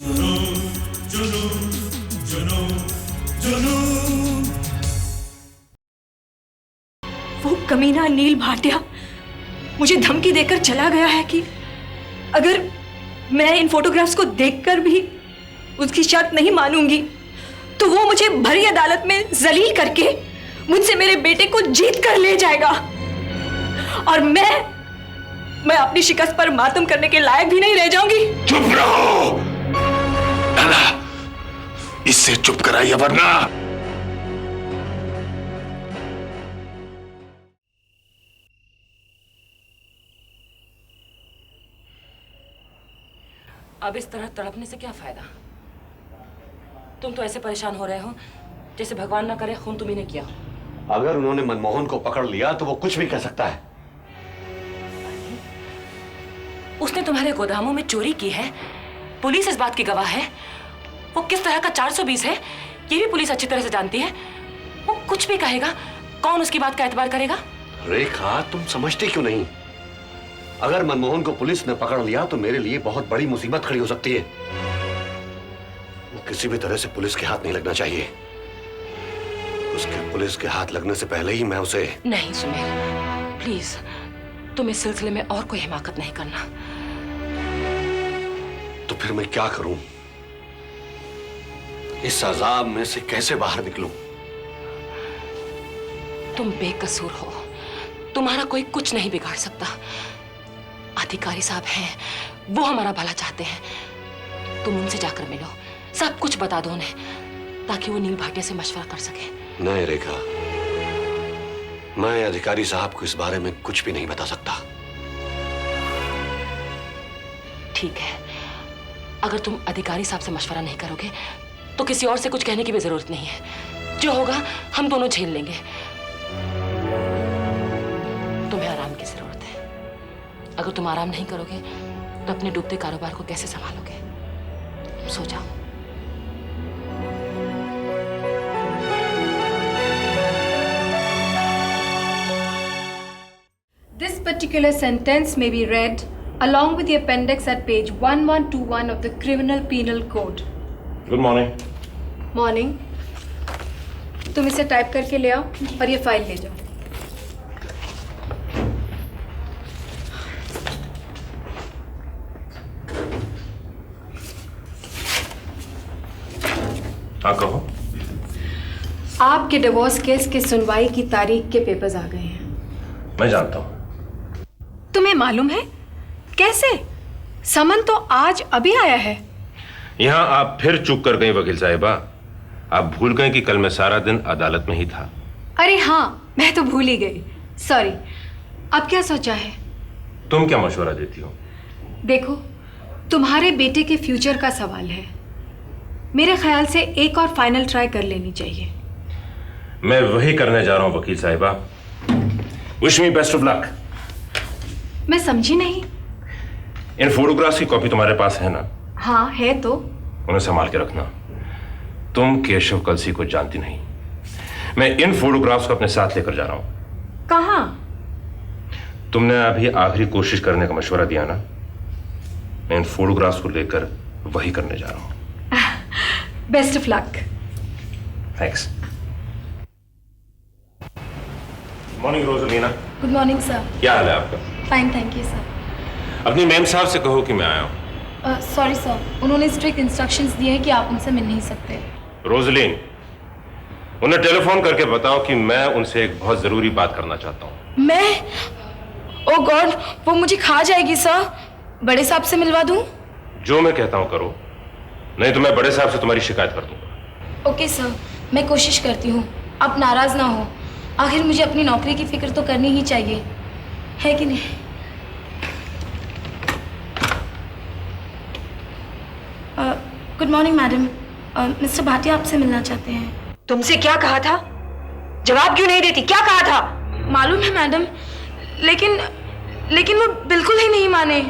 वो कमीना नील भाटिया मुझे धमकी देकर चला गया है कि अगर मैं इन फोटोग्राफ्स को देखकर भी उसकी शर्त नहीं मानूंगी तो वो मुझे भरी अदालत में जलील करके मुझसे मेरे बेटे को जीत कर ले जाएगा और मैं अपनी शिकस्त पर मातम करने के लायक भी नहीं रह जाऊंगी। चुप रहो नाना, इससे चुप कराइए वरना। अब इस तरह तड़पने से क्या फायदा? तुम तो ऐसे परेशान हो रहे हो जैसे भगवान ना करे खून तुम्ही ने किया हो। अगर उन्होंने मनमोहन को पकड़ लिया तो वो कुछ भी कर सकता है। उसने तुम्हारे गोदामों में चोरी की है, पुलिस इस बात की गवाह है। वो किस तरह का 420 है ये भी पुलिस अच्छी तरह से जानती है। वो कुछ भी कहेगा, कौन उसकी बात का एतबार करेगा? रेखा, तुम समझते क्यों नहीं? अगर मनमोहन को पुलिस ने पकड़ लिया तो मेरे लिए बहुत बड़ी मुसीबत खड़ी हो सकती है। वो किसी भी तरह से पुलिस के हाथ नहीं लगना चाहिए। उसके पुलिस के हाथ लगने से पहले ही मैं उसे... नहीं सुमेर, प्लीज तुम इस सिलसिले में और कोई हिमाकत नहीं करना। तो फिर मैं क्या करूं? इस अजाब में से कैसे बाहर निकलूं? तुम बेकसूर हो, तुम्हारा कोई कुछ नहीं बिगाड़ सकता। अधिकारी साहब हैं, वो हमारा भला चाहते हैं। तुम उनसे जाकर मिलो, सब कुछ बता दो उन्हें, ताकि वो नील भाटिया से मशवरा कर सके। नहीं रेखा, मैं अधिकारी साहब को इस बारे में कुछ भी नहीं बता सकता। ठीक है, अगर तुम अधिकारी साहब से मशवरा नहीं करोगे तो किसी और से कुछ कहने की भी जरूरत नहीं है। जो होगा हम दोनों झेल लेंगे। तुम्हें आराम की जरूरत है। अगर तुम आराम नहीं करोगे तो अपने डूबते कारोबार को कैसे संभालोगे? सो जाओ। This particular sentence may be read along with the appendix at page 1121 of the Criminal Penal Code. Good morning. Morning. तुम इसे टाइप करके ले आओ और ये फाइल ले जाओ। हाँ कहो। आपके डिवोर्स केस की सुनवाई की तारीख के पेपर्स आ गए हैं। मैं जानता हूँ। तुम्हें मालूम है? कैसे? समन तो आज अभी आया है। यहाँ आप फिर चूक कर गई वकील साहिबा। आप भूल गए कि कल मैं सारा दिन अदालत में ही था। अरे हाँ, मैं तो भूल ही गई। सॉरी। अब क्या सोचा है? तुम क्या मशवरा देती हो? देखो, तुम्हारे बेटे के फ्यूचर का सवाल है। मेरे ख्याल से एक और फाइनल ट्राई कर लेनी चाहिए। मैं वही करने जा रहा हूँ वकील साहिबा। Wish me best of luck. मैं समझी नहीं। इन फोटोग्राफ्स की कॉपी तुम्हारे पास है ना? हाँ है तो। उन्हें संभाल के रखना। तुम केशव कलसी को जानती नहीं। मैं इन फोटोग्राफ्स को अपने साथ लेकर जा रहा हूं। कहाँ? तुमने अभी आखिरी कोशिश करने का मशवरा दिया ना, मैं इन फोटोग्राफ्स को लेकर वही करने जा रहा हूं। Best of luck. Thanks. Morning Rosalina. Good morning sir. क्या हाल है आपका? Fine thank you sir. अपनी मैम साहब से कहो कि मैं आया हूं। सॉरी सर, उन्होंने स्ट्रिक्ट इंस्ट्रक्शंस दिए हैं कि आप उनसे मिल नहीं सकते। रोजलीन, उन्हें टेलीफोन करके बताओ कि मैं उनसे एक बहुत जरूरी बात करना चाहता हूं। मैं? ओह गॉड, वो मुझे खा जाएगी सर। बड़े साहब से मिलवा दूं? जो मैं कहता हूं करो, नहीं तो मैं बड़े साहब से तुम्हारी शिकायत कर दूंगा। ओके सर, मैं कोशिश करती हूँ। आप नाराज ना हो, आखिर मुझे अपनी नौकरी की फिक्र तो करनी ही चाहिए, है कि नहीं? Good morning madam, mister Bhatia आपसे मिलना चाहते हैं। तुमसे क्या कहा था? जवाब क्यों नहीं देती? क्या कहा था? मालूम है मैडम, लेकिन वो बिल्कुल ही नहीं माने।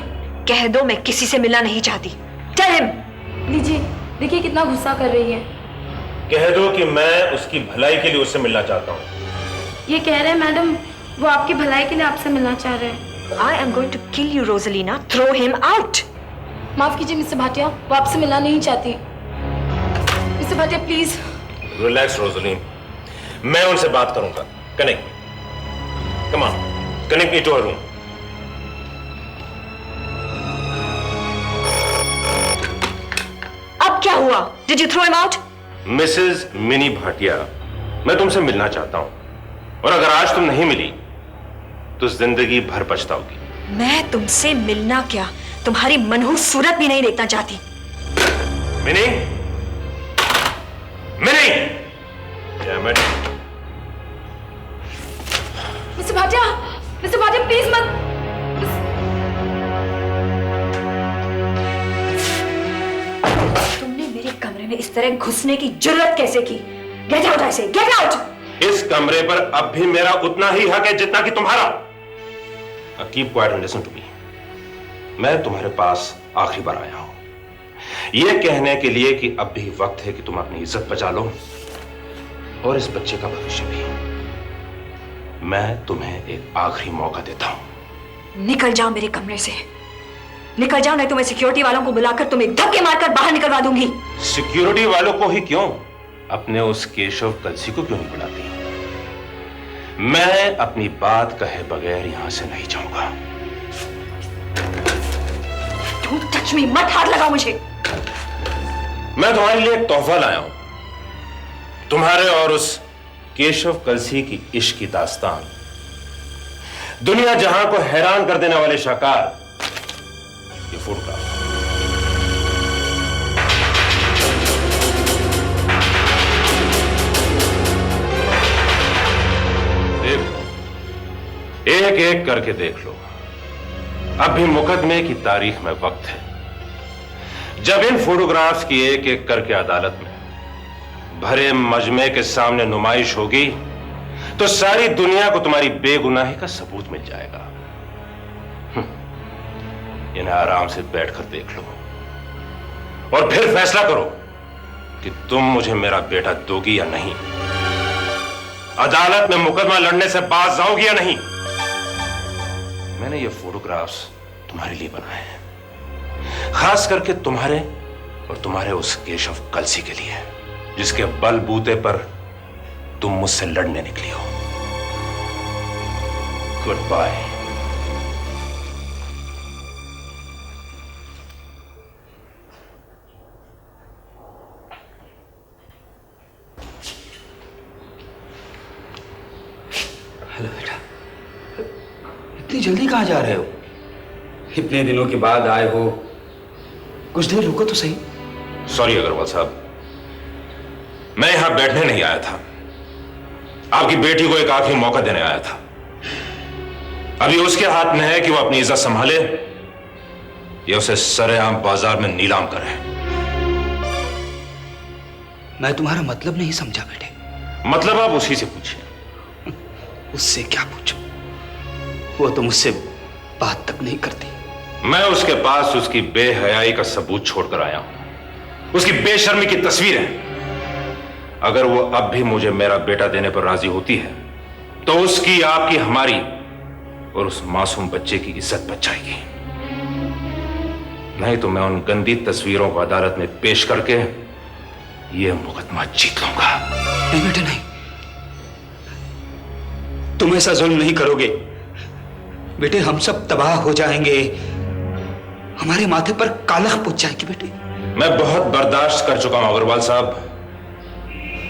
कह दो मैं किसी से मिलना नहीं चाहती। Tell him. लीजिए, देखिए कितना गुस्सा कर रही है। कह दो कि मैं उसकी भलाई के लिए उससे मिलना चाहता हूं। ये कह रहे हैं मैडम, वो आपकी भलाई के लिए आपसे मिलना चाह रहे हैं। I am going to kill you, Rosalina. Throw him out. माफ कीजिए मिस्टर भाटिया, वो आपसे मिलना नहीं चाहती। Mr Bhatia please. Relax Roslin, मैं उनसे बात करूंगा। Connect, come on, connect me to her room. अब क्या हुआ? Did you throw him out? Mrs Mini Bhatia, मैं तुमसे मिलना चाहता हूं, और अगर आज तुम नहीं मिली तो जिंदगी भर पछताओगी। मैं तुमसे मिलना क्या, तुम्हारी मनहूस सूरत भी नहीं देखना चाहती। Mini, mini, damn it। Mister Bhatia please मत। तुमने मेरे कमरे में इस तरह घुसने की जुर्रत कैसे की? गेट आउट, आई से गेट आउट। इस कमरे पर अब भी मेरा उतना ही हक है जितना कि तुम्हारा। Keep quiet and listen to me. मैं तुम्हारे पास आखिरी बार आया हूं, यह कहने के लिए कि अब भी वक्त है कि तुम अपनी इज्जत बचा लो और इस बच्चे का भविष्य भी। मैं तुम्हें एक आखिरी मौका देता हूं। निकल जाओ मेरे कमरे से, निकल जाओ, नहीं तो मैं सिक्योरिटी वालों को बुलाकर तुम्हें धक्के मारकर बाहर निकलवा दूंगी। सिक्योरिटी वालों को ही क्यों, अपने उस केशव कलसी को क्यों नहीं बुलाती? मैं अपनी बात कहे बगैर यहां से नहीं जाऊंगा। Don't touch me, मत हाथ लगाओ मुझे। मैं तुम्हारे लिए एक तोहफा लाया हूं, तुम्हारे और उस केशव कलसी की इश्क की दास्तान, दुनिया जहां को हैरान कर देने वाले शाहकार, ये फोटोग्राफ। एक एक करके देख लो। अब भी मुकदमे की तारीख में वक्त है जब इन फोटोग्राफ्स की एक एक करके अदालत में भरे मजमे के सामने नुमाइश होगी तो सारी दुनिया को तुम्हारी बेगुनाही का सबूत मिल जाएगा। इन्हें आराम से बैठकर देख लो और फिर फैसला करो कि तुम मुझे मेरा बेटा दोगी या नहीं। अदालत में मुकदमा लड़ने से बाज जाओगी या नहीं। मैंने ये फोटोग्राफ्स तुम्हारे लिए बनाए हैं, खास करके तुम्हारे और तुम्हारे उस केशव कलसी के लिए, जिसके बलबूते पर तुम मुझसे लड़ने निकली हो। Good bye. हेलो बेटा, इतनी जल्दी कहां जा रहे हो? इतने दिनों के बाद आए हो, कुछ देर रुको तो सही। सॉरी अग्रवाल साहब, मैं यहां बैठने नहीं आया था, आपकी बेटी को एक आखिरी मौका देने आया था। अभी उसके हाथ में है कि वो अपनी इज्जत संभाले या उसे सरेआम बाजार में नीलाम करे। मैं तुम्हारा मतलब नहीं समझा बेटे। मतलब आप उसी से पूछिए। उससे क्या पूछूं? वो तो मुझसे बात तक नहीं करती। मैं उसके पास उसकी बेहयाई का सबूत छोड़कर आया हूं, उसकी बेशर्मी की तस्वीरें। अगर वो अब भी मुझे मेरा बेटा देने पर राजी होती है तो उसकी, आपकी, हमारी और उस मासूम बच्चे की इज्जत बच जाएगी। नहीं तो मैं उन गंदी तस्वीरों को अदालत में पेश करके यह मुकदमा जीत लूंगा। नहीं बेटे नहीं, तुम ऐसा जुल्म नहीं करोगे बेटे। हम सब तबाह हो जाएंगे, हमारे माथे पर कालख पुच जाएगी बेटे। मैं बहुत बर्दाश्त कर चुका हूं अग्रवाल साहब,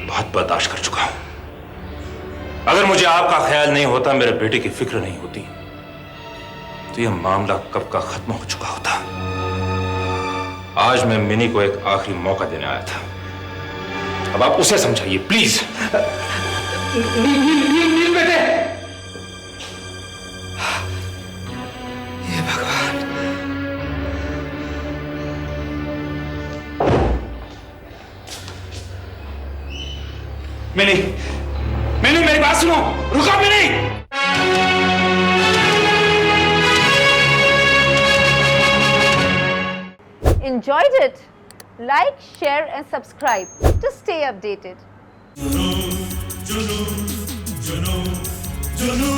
बहुत बर्दाश्त कर चुका हूं। अगर मुझे आपका ख्याल नहीं होता, मेरे बेटे की फिक्र नहीं होती, तो यह मामला कब का खत्म हो चुका होता। आज मैं मिनी को एक आखिरी मौका देने आया था, अब आप उसे समझाइए प्लीज। नील बेटे, ये भगवान। मिनी, मिनी मेरी बात सुनो, रुको mini. Enjoyed it? Like, share and subscribe to stay updated. Junu